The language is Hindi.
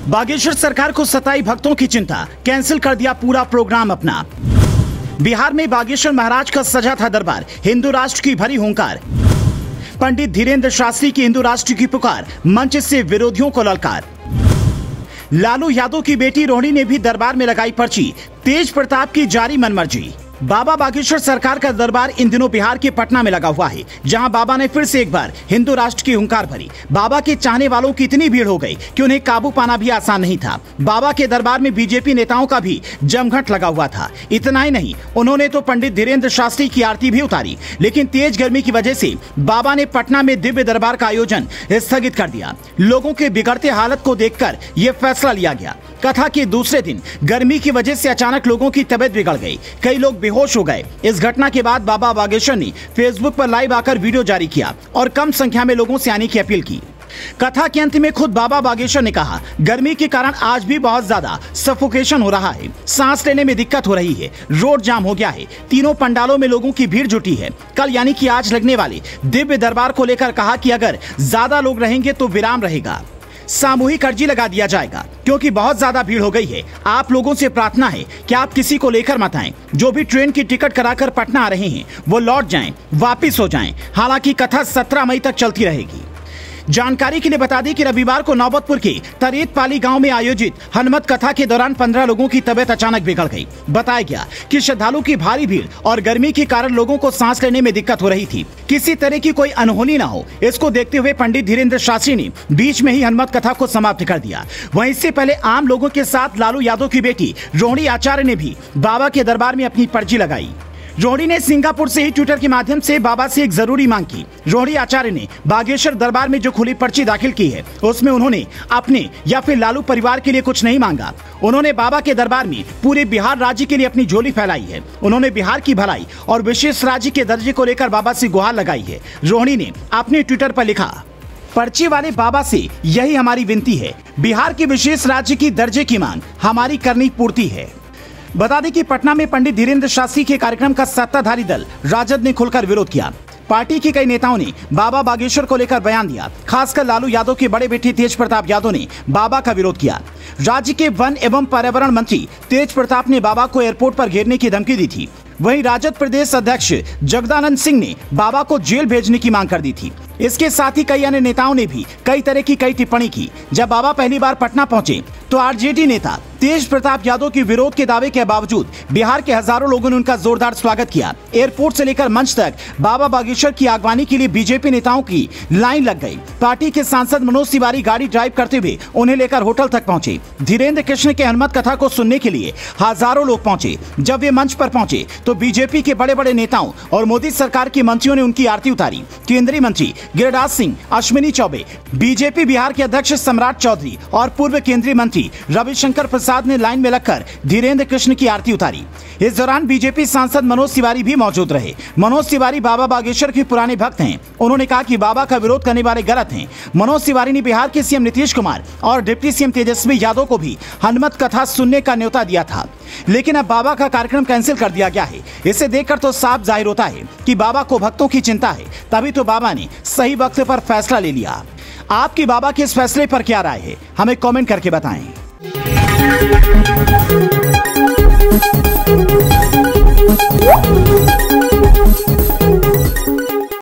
बागेश्वर सरकार को सताई भक्तों की चिंता, कैंसिल कर दिया पूरा प्रोग्राम अपना। बिहार में बागेश्वर महाराज का सजा था दरबार, हिंदू राष्ट्र की भरी हुंकार। पंडित धीरेन्द्र शास्त्री की हिंदू राष्ट्र की पुकार, मंच से विरोधियों को ललकार। लालू यादव की बेटी रोहिणी ने भी दरबार में लगाई पर्ची, तेज प्रताप की जारी मनमर्जी। बाबा बागेश्वर सरकार का दरबार इन दिनों बिहार के पटना में लगा हुआ है, जहां बाबा ने फिर से एक बार हिंदू राष्ट्र की हुंकार भरी। बाबा के चाहने वालों की इतनी भीड़ हो गई कि उन्हें काबू पाना भी आसान नहीं था। बाबा के दरबार में बीजेपी नेताओं का भी जमघट लगा हुआ था। इतना ही नहीं, उन्होंने तो पंडित धीरेन्द्र शास्त्री की आरती भी उतारी, लेकिन तेज गर्मी की वजह से बाबा ने पटना में दिव्य दरबार का आयोजन स्थगित कर दिया। लोगों के बिगड़ते हालत को देखकर यह फैसला लिया गया। कथा के दूसरे दिन गर्मी की वजह से अचानक लोगों की तबीयत बिगड़ गई, कई लोग बेहोश हो गए। इस घटना के बाद बाबा बागेश्वर ने फेसबुक पर लाइव आकर वीडियो जारी किया और कम संख्या में लोगों से आने की अपील की। कथा के अंत में खुद बाबा बागेश्वर ने कहा, गर्मी के कारण आज भी बहुत ज्यादा सफोकेशन हो रहा है, सांस लेने में दिक्कत हो रही है, रोड जाम हो गया है। तीनों पंडालों में लोगों की भीड़ जुटी है। कल यानी कि आज लगने वाले दिव्य दरबार को लेकर कहा कि अगर ज्यादा लोग रहेंगे तो विराम रहेगा, सामूहिक अर्जी लगा दिया जाएगा, क्योंकि बहुत ज्यादा भीड़ हो गई है। आप लोगों से प्रार्थना है कि आप किसी को लेकर मत आएं। जो भी ट्रेन की टिकट कराकर पटना आ रहे हैं वो लौट जाएं, वापिस हो जाएं। हालांकि कथा 17 मई तक चलती रहेगी। जानकारी के लिए बता दें कि रविवार को नौबतपुर के तरेतपाली गांव में आयोजित हनुमत कथा के दौरान 15 लोगों की तबीयत अचानक बिगड़ गई। बताया गया कि श्रद्धालुओं की भारी भीड़ और गर्मी के कारण लोगों को सांस लेने में दिक्कत हो रही थी। किसी तरह की कोई अनहोनी न हो, इसको देखते हुए पंडित धीरेन्द्र शास्त्री ने बीच में ही हनुमत कथा को समाप्त कर दिया। वहीं इससे पहले आम लोगों के साथ लालू यादव की बेटी रोहिणी आचार्य ने भी बाबा के दरबार में अपनी पर्ची लगाई। रोहिणी ने सिंगापुर से ही ट्विटर के माध्यम से बाबा से एक जरूरी मांग की। रोहिणी आचार्य ने बागेश्वर दरबार में जो खुली पर्ची दाखिल की है उसमें उन्होंने अपने या फिर लालू परिवार के लिए कुछ नहीं मांगा। उन्होंने बाबा के दरबार में पूरे बिहार राज्य के लिए अपनी झोली फैलाई है। उन्होंने बिहार की भलाई और विशेष राज्य के दर्जे को लेकर बाबा से गुहार लगाई है। रोहिणी ने अपने ट्विटर पर लिखा, पर्ची वाले बाबा से यही हमारी विनती है, बिहार के विशेष राज्य की दर्जे की मांग हमारी करनी पूर्ति है। बता दें कि पटना में पंडित धीरेन्द्र शास्त्री के कार्यक्रम का सत्ताधारी दल राजद ने खुलकर विरोध किया। पार्टी के कई नेताओं ने बाबा बागेश्वर को लेकर बयान दिया। खासकर लालू यादव के बड़े बेटे तेज प्रताप यादव ने बाबा का विरोध किया। राज्य के वन एवं पर्यावरण मंत्री तेज प्रताप ने बाबा को एयरपोर्ट पर घेरने की धमकी दी थी। वहीं राजद प्रदेश अध्यक्ष जगदानंद सिंह ने बाबा को जेल भेजने की मांग कर दी थी। इसके साथ ही कई अन्य नेताओं ने भी कई तरह की टिप्पणी की। जब बाबा पहली बार पटना पहुंचे तो आरजेडी नेता तेज प्रताप यादव के विरोध के दावे के बावजूद बिहार के हजारों लोगों ने उनका जोरदार स्वागत किया। एयरपोर्ट से लेकर मंच तक बाबा बागेश्वर की अगवानी के लिए बीजेपी नेताओं की लाइन लग गई। पार्टी के सांसद मनोज तिवारी गाड़ी ड्राइव करते हुए उन्हें लेकर होटल तक पहुंचे। धीरेन्द्र कृष्ण के हनुमत कथा को सुनने के लिए हजारों लोग पहुंचे। जब वे मंच पर पहुंचे तो बीजेपी के बड़े बड़े नेताओं और मोदी सरकार के मंत्रियों ने उनकी आरती उतारी। केंद्रीय मंत्री गिरिराज सिंह, अश्विनी चौबे, बीजेपी बिहार के अध्यक्ष सम्राट चौधरी और पूर्व केंद्रीय मंत्री रविशंकर प्रसाद ने लाइन में लगकर धीरेन्द्र कृष्ण की आरती उतारी। इस दौरान बीजेपी सांसद मनोज तिवारी भी मौजूद रहे। मनोज तिवारी बाबा बागेश्वर के पुराने भक्त हैं। उन्होंने कहा कि बाबा का विरोध करने वाले गलत हैं। मनोज तिवारी ने बिहार के सीएम नीतीश कुमार और डिप्टी सीएम तेजस्वी यादव को भी हनुमत कथा सुनने का न्योता दिया था, लेकिन अब बाबा का कार्यक्रम कैंसिल कर दिया गया है। इसे देखकर तो साफ जाहिर होता है कि बाबा को भक्तों की चिंता है। तभी तो बाबा ने सही वक्त पर फैसला ले लिया। आपकी बाबा के इस फैसले पर क्या राय है, हमें कमेंट करके बताएं।